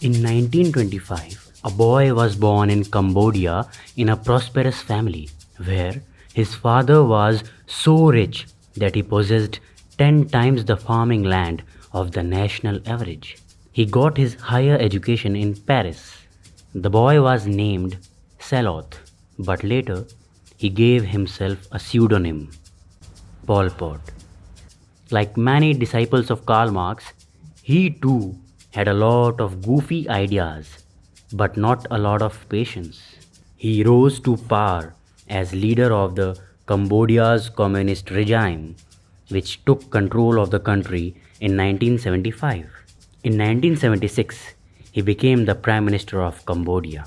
In 1925, a boy was born in Cambodia in a prosperous family where his father was so rich that he possessed 10 times the farming land of the national average. He got his higher education in Paris. The boy was named Saloth, but later he gave himself a pseudonym, Pol Pot. Like many disciples of Karl Marx, he too had a lot of goofy ideas, but not a lot of patience. He rose to power as leader of the Cambodia's communist regime, which took control of the country in 1975. In 1976, he became the Prime Minister of Cambodia.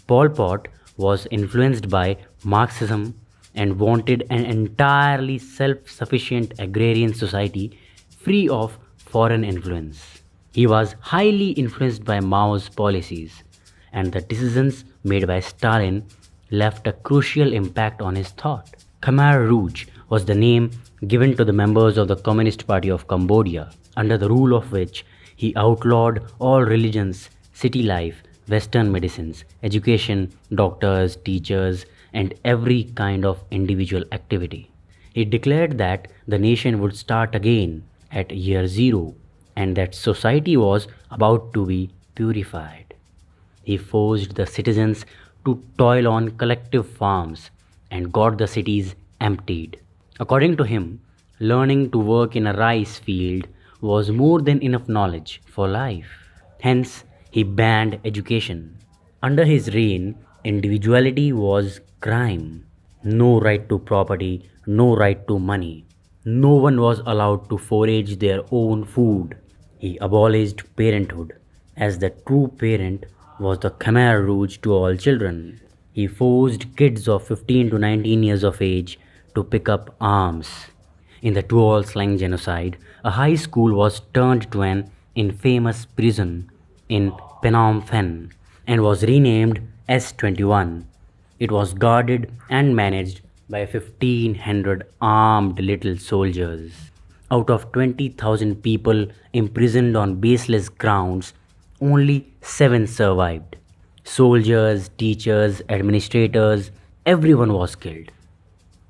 Pol Pot was influenced by Marxism and wanted an entirely self sufficient agrarian society free of foreign influence. He was highly influenced by Mao's policies, and the decisions made by Stalin left a crucial impact on his thought. Khmer Rouge was the name given to the members of the Communist Party of Cambodia, under the rule of which he outlawed all religions, city life, Western medicines, education, doctors, teachers, and every kind of individual activity. He declared that the nation would start again at year zero and that society was about to be purified. He forced the citizens to toil on collective farms and got the cities emptied. According to him, learning to work in a rice field was more than enough knowledge for life. Hence, he banned education. Under his reign, individuality was crime. No right to property, no right to money. No one was allowed to forage their own food. He abolished parenthood, as the true parent was the Khmer Rouge to all children. He forced kids of 15 to 19 years of age to pick up arms. In the Tuol Sleng genocide, a high school was turned to an infamous prison in Phnom Penh and was renamed S21. It was guarded and managed by 1,500 armed little soldiers. Out of 20,000 people imprisoned on baseless grounds, only 7 survived. Soldiers, teachers, administrators, everyone was killed.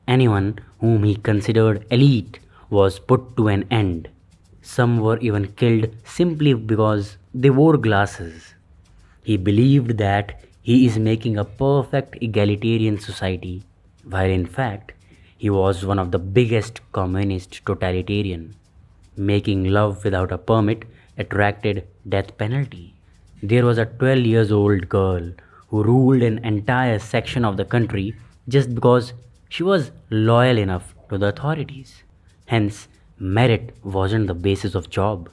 Anyone whom he considered elite was put to an end. Some were even killed simply because they wore glasses. He believed that he is making a perfect egalitarian society, while in fact he was one of the biggest communist totalitarian. Making love without a permit attracted death penalty. There was a 12 years old girl who ruled an entire section of the country just because she was loyal enough to the authorities. Hence, merit wasn't the basis of job.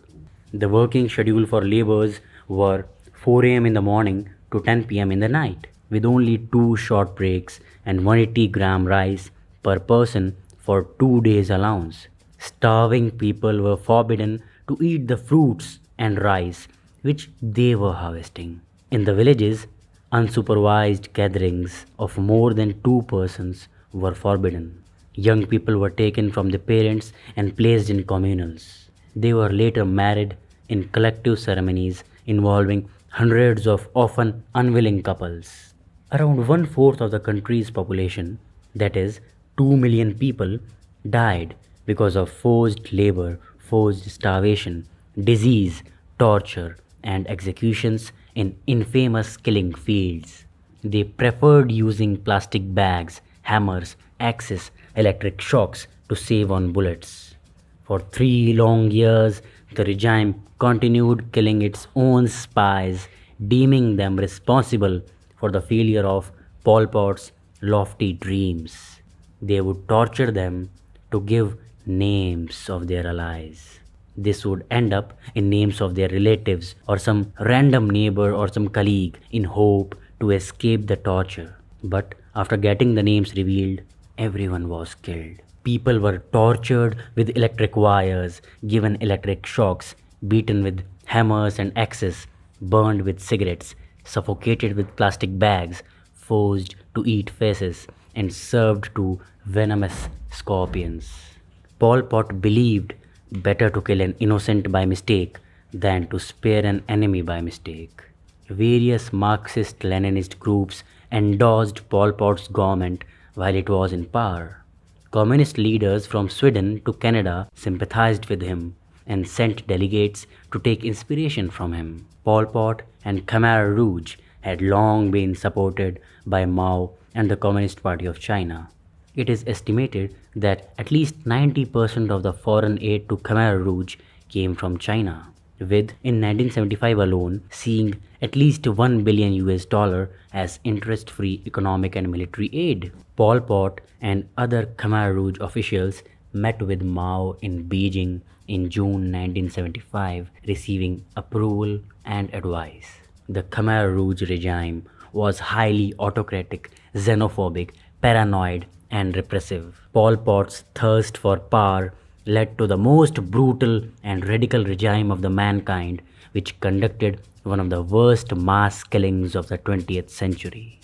The working schedule for laborers were 4 a.m. in the morning to 10 p.m. in the night, with only 2 short breaks and 180-gram rice per person for 2 days allowance. Starving people were forbidden to eat the fruits and rice which they were harvesting. In the villages, unsupervised gatherings of more than 2 persons were forbidden. Young people were taken from their parents and placed in communals. They were later married in collective ceremonies involving hundreds of often unwilling couples. Around one fourth of the country's population, that is, 2 million people, died because of forced labor, forced starvation, disease, torture, and executions in infamous killing fields. They preferred using plastic bags, hammers, axes, electric shocks to save on bullets. For 3 long years, the regime continued killing its own spies, deeming them responsible for the failure of Pol Pot's lofty dreams. They would torture them to give names of their allies. This would end up in names of their relatives or some random neighbor or some colleague in hope to escape the torture. But after getting the names revealed, everyone was killed. People were tortured with electric wires, given electric shocks, beaten with hammers and axes, burned with cigarettes, suffocated with plastic bags, forced to eat faces, and served to venomous scorpions. Pol Pot believed better to kill an innocent by mistake than to spare an enemy by mistake. Various Marxist-Leninist groups endorsed Pol Pot's government while it was in power. Communist leaders from Sweden to Canada sympathized with him and sent delegates to take inspiration from him. Pol Pot and Khmer Rouge had long been supported by Mao and the Communist Party of China. It is estimated that at least 90% of the foreign aid to Khmer Rouge came from China, with in 1975 alone seeing at least 1 billion US dollar as interest-free economic and military aid. Pol Pot and other Khmer Rouge officials met with Mao in Beijing in June 1975, receiving approval and advice. The Khmer Rouge regime was highly autocratic, xenophobic, paranoid, and repressive. Pol Pot's thirst for power led to the most brutal and radical regime of the mankind, which conducted one of the worst mass killings of the 20th century.